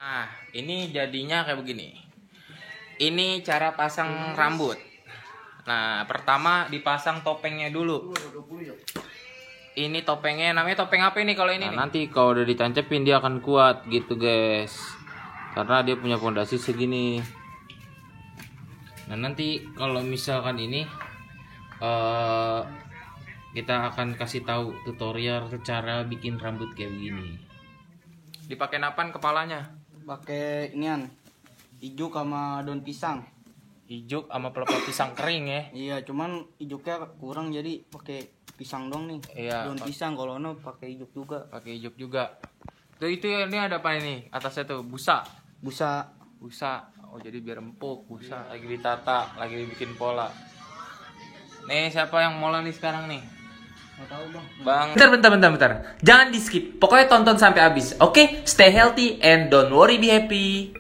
Nah, ini jadinya kayak begini. Ini cara pasang rambut. Nah, pertama dipasang topengnya dulu. Ini topengnya, namanya topeng apa ini kalau ini? Nah, nanti kalau udah ditancepin dia akan kuat gitu, guys. Karena dia punya fondasi segini. Nah, nanti kalau misalkan ini kita akan kasih tahu tutorial cara bikin rambut kayak begini. Dipakai napan kepalanya? Pakai inian ijuk sama daun pisang. Ijuk sama pelepah pisang kering ya. Iya, cuman ijuknya kurang jadi pakai pisang dong nih. Iya, daun pisang, kalau no pakai ijuk juga. Pakai ijuk juga. Tuh itu ini ada apa ini? Atasnya tuh busa. Busa. Oh, jadi biar empuk. Busa lagi ditata, lagi dibikin pola. Nih, siapa yang mola nih sekarang nih? Nggak tahu, Bang. Bentar. Jangan di skip. Pokoknya tonton sampai habis. Oke? Stay healthy and don't worry, be happy.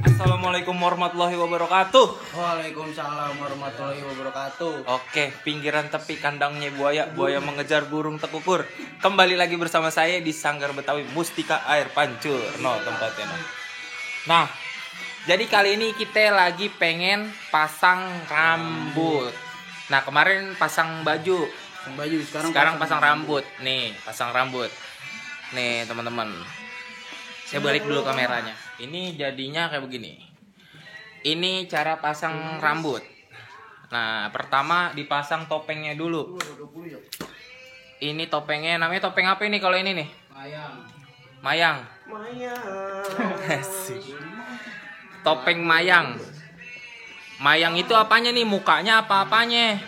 Assalamualaikum warahmatullahi wabarakatuh. Waalaikumsalam warahmatullahi wabarakatuh. Oke, pinggiran tepi kandangnya buaya mengejar burung tekukur. Kembali lagi bersama saya di Sanggar Betawi Mustika Air Pancur. No, tempatnya no. Nah, jadi kali ini kita lagi pengen pasang rambut. Nah, kemarin pasang baju. Sekarang pasang rambut. Nih, pasang rambut. Nih, teman-teman. Saya balik dulu kameranya. Ini jadinya kayak begini. Ini cara pasang rambut. Nah, pertama dipasang topengnya dulu. Ini topengnya, namanya topeng apa ini kalau ini nih? Mayang. Topeng mayang. Mayang itu apanya nih? Mukanya apa-apanya?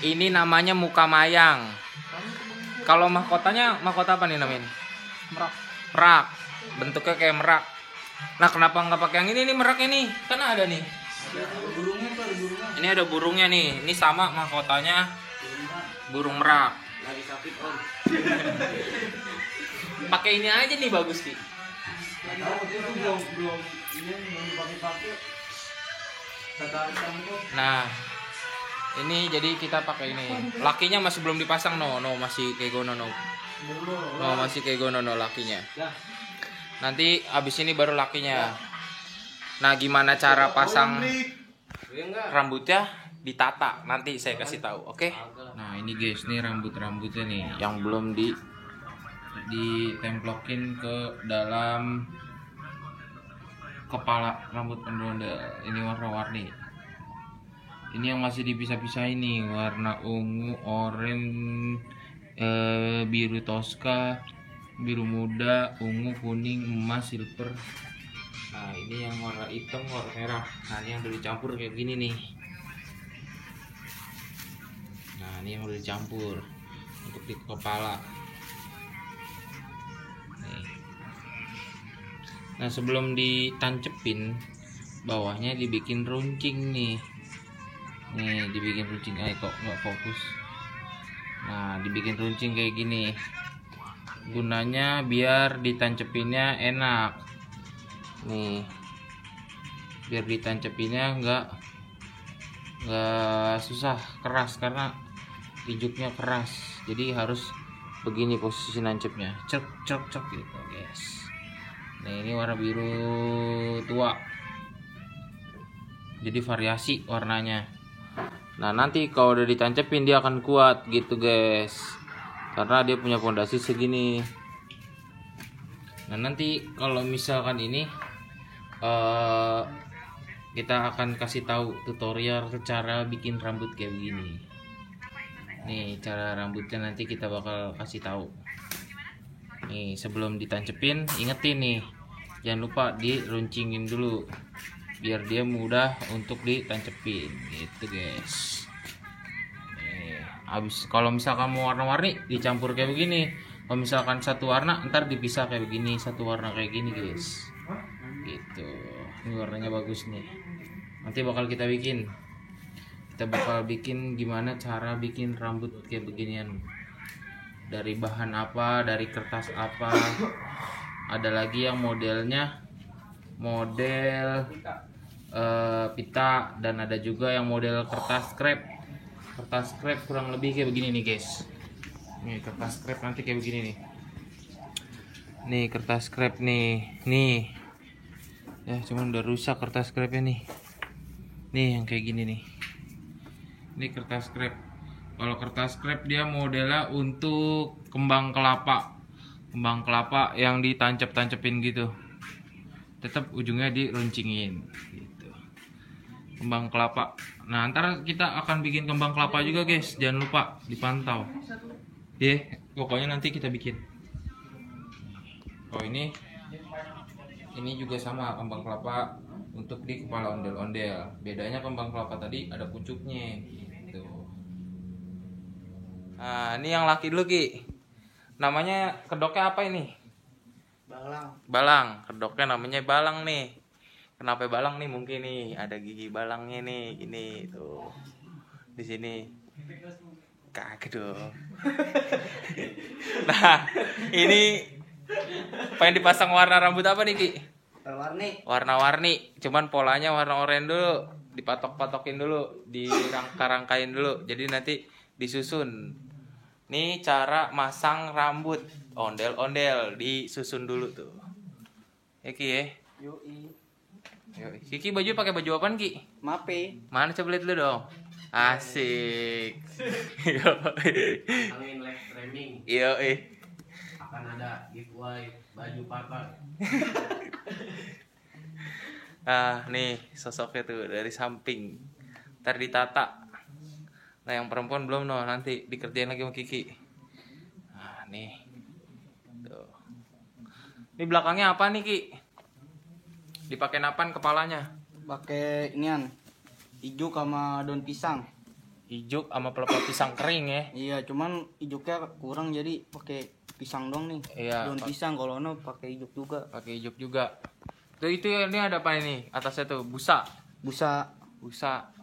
Ini namanya muka mayang. Kalau mahkotanya, mahkota apa nih namanya? Merak. Bentuknya kayak merak. Nah, kenapa nggak pakai yang ini nih meraknya nih? Kan ada nih. Ini ada burungnya nih. Ini sama mahkotanya burung merak. Lagi sakit, Om. Pakai ini aja nih bagus sih. Nah, ini jadi kita pakai ini. Lakinya masih belum dipasang no, masih kayak gono no. Masih kayak gono no lakinya. Nanti abis ini baru lakinya. Nah, gimana cara pasang rambutnya? Ditata. Nanti saya kasih tahu, oke? Nah, ini guys, nih rambutnya nih yang belum ditemplokin ke dalam kepala rambut ondel-ondel. Ini warna-warni. Ini yang masih dipisah-pisah ini, warna ungu, oranye, biru toska, biru muda, ungu, kuning, emas, silver. Nah, ini yang warna hitam, warna merah. Nah, ini yang udah dicampur kayak gini nih. Nah, ini yang udah dicampur untuk di kepala. Nih. Nah, sebelum ditancepin, bawahnya dibikin runcing nih. Nih, dibikin runcing. Kok nggak fokus. Nah, dibikin runcing kayak gini. Gunanya biar ditancepinnya enak. Nih, biar ditancepinnya nggak susah, keras karena ijuknya keras. Jadi harus begini posisi nancepnya, cek gitu guys. Nah, ini warna biru tua. Jadi variasi warnanya. Nah, nanti kalau udah ditancepin dia akan kuat gitu guys. Karena dia punya fondasi segini. Nah, nanti kalau misalkan ini kita akan kasih tahu tutorial cara bikin rambut kayak begini. Nih, cara rambutnya nanti kita bakal kasih tahu. Nih, sebelum ditancepin, ingetin nih, jangan lupa diruncingin dulu biar dia mudah untuk ditancepin gitu guys. Habis kalau misalkan mau warna-warni dicampur kayak begini. Kalau misalkan satu warna ntar dipisah kayak begini, satu warna kayak gini guys. Gitu. Ini warnanya bagus nih. Nanti bakal kita bikin. Kita bakal bikin gimana cara bikin rambut kayak beginian. Dari bahan apa, dari kertas apa. Ada lagi yang modelnya model pita, dan ada juga yang model kertas krep kurang lebih kayak begini nih guys. Nih kertas scrap nanti kayak begini nih. Nih kertas scrap nih. Nih. Ya cuman udah rusak kertas scrapnya nih. Nih yang kayak gini nih. Ini kertas scrap. Kalau kertas scrap dia modelnya untuk kembang kelapa. Kembang kelapa yang ditancap-tancepin gitu. Tetap ujungnya diruncingin gitu. Kembang kelapa. Nah, ntar kita akan bikin kembang kelapa juga, guys. Jangan lupa dipantau. Pokoknya nanti kita bikin. Oh, ini juga sama kembang kelapa untuk di kepala ondel-ondel. Bedanya kembang kelapa tadi ada pucuknya gitu. Nah, ini yang laki dulu, Ki. Namanya kedoknya apa ini? Balang. Kedoknya namanya balang nih. Kenapa balang nih? Mungkin nih ada gigi balangnya nih, ini tuh. Di sini. Kagak dong. Nah, ini pengen dipasang warna rambut apa nih, Ki? Warna-warni. Cuman polanya warna oranye dulu. Dipatok-patokin dulu, dirangka-rangkain dulu. Jadi nanti disusun. Nih cara masang rambut ondel-ondel, disusun dulu tuh. Ya Ki ya. Yoi. Kiki baju pakai baju apaan Ki? Mape. Mana coba lihat dulu dong. Asik. Angin live streaming Iya, akan ada giveaway baju parpar. Nah, nih sosoknya tuh dari samping. Ntar ditata. Nah, yang perempuan belum nanti dikerjain lagi sama Kiki. Nah, nih. Tuh. Ini belakangnya apa nih, Ki? Dipakai apaan kepalanya? Pakai inian. Ijuk sama daun pisang. Ijuk sama pelepah pisang kering ya. Iya, cuman ijuknya kurang jadi pakai pisang dong nih. Iya. Daun pisang kalau no pakai ijuk juga. Pakai ijuk juga. Tuh itu ini ada apa ini? Atasnya tuh busa. Busa.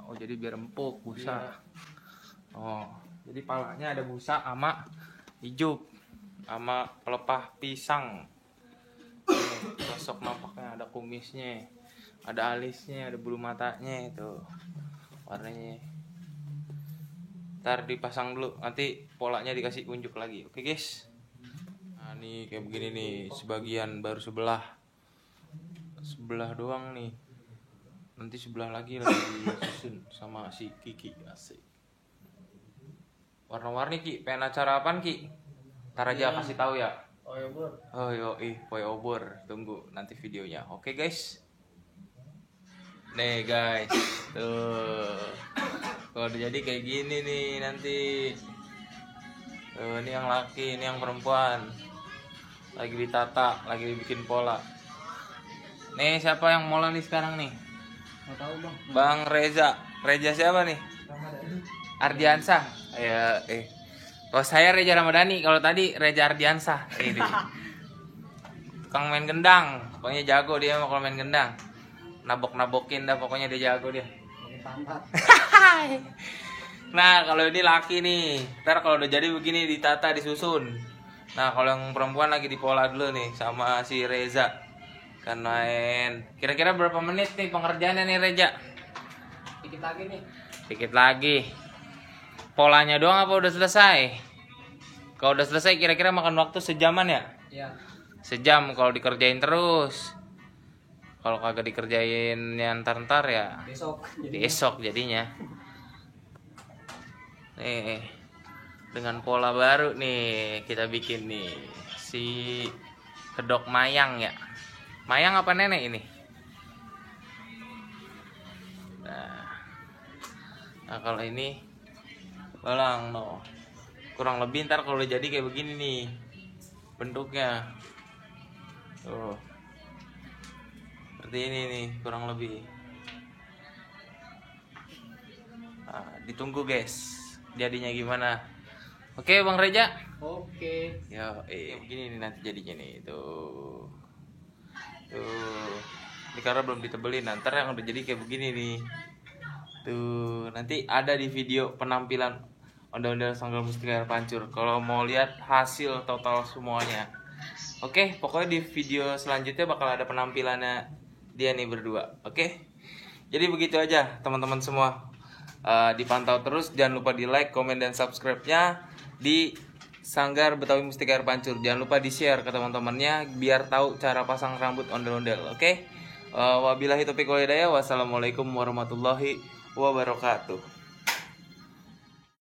Oh, jadi biar empuk busa. Iya. Oh, jadi palanya ada busa sama ijuk sama pelepah pisang. Sosok nampaknya ada kumisnya, ada alisnya, ada bulu matanya itu warnanya. Ntar dipasang dulu, nanti polanya dikasih unjuk lagi. Oke guys. Nah nih kayak begini nih, sebagian baru sebelah doang nih. Nanti sebelah lagi disusun sama si Kiki. Asik. Warna-warni Ki, pengen acara apaan Ki? Ntar aja kasih tahu ya. Oh yoi, poe obor. Tunggu nanti videonya. Oke guys. Nih guys, tuh. Kalau udah jadi kayak gini nih nanti. Tuh, ini yang laki, ini yang perempuan. Lagi ditata, lagi dibikin pola. Nih siapa yang mulai nih sekarang nih? Nggak tahu bang. Bang Reza. Reza siapa nih? Ardiansah. Ya, kalau saya Reza Ramadhani, kalau tadi Reza Ardiansah. Ini. Tukang main gendang, pokoknya jago dia kalau main gendang. Nabok-nabokin dah, pokoknya dia jago dia. Nah, kalau ini laki nih. Ntar kalau udah jadi begini ditata, disusun. Nah, kalau yang perempuan lagi dipola dulu nih sama si Reza. Kan main. Kira-kira berapa menit nih pengerjaannya nih Reza? Dikit lagi nih. Dikit lagi. Polanya doang apa udah selesai? Kalau udah selesai kira-kira makan waktu sejaman ya? Iya. Sejam kalau dikerjain terus. Kalau kagak dikerjain ya ntar ya besok jadinya. Nih dengan pola baru nih kita bikin nih si kedok mayang ya. Mayang apa nenek ini? Nah kalau ini balang kurang lebih ntar kalau jadi kayak begini nih bentuknya tuh seperti ini nih kurang lebih. Nah, ditunggu guys jadinya gimana. Oke Bang Reza. Oke. Ya begini nih nanti jadinya nih tuh ini karena belum ditebelin ntar yang udah jadi kayak begini nih tuh nanti ada di video penampilan ondel-ondel Sanggar Mustika Air Pancur kalau mau lihat hasil total semuanya. Oke, pokoknya di video selanjutnya bakal ada penampilannya dia nih berdua. Oke, jadi begitu aja teman-teman semua. Dipantau terus, jangan lupa di like, komen, dan subscribe-nya. Di Sanggar Betawi Mustika Air Pancur. Jangan lupa di-share ke teman-temannya biar tahu cara pasang rambut ondel-ondel. Oke? Wabillahi taufiq wal hidayah. Wassalamualaikum warahmatullahi wabarakatuh.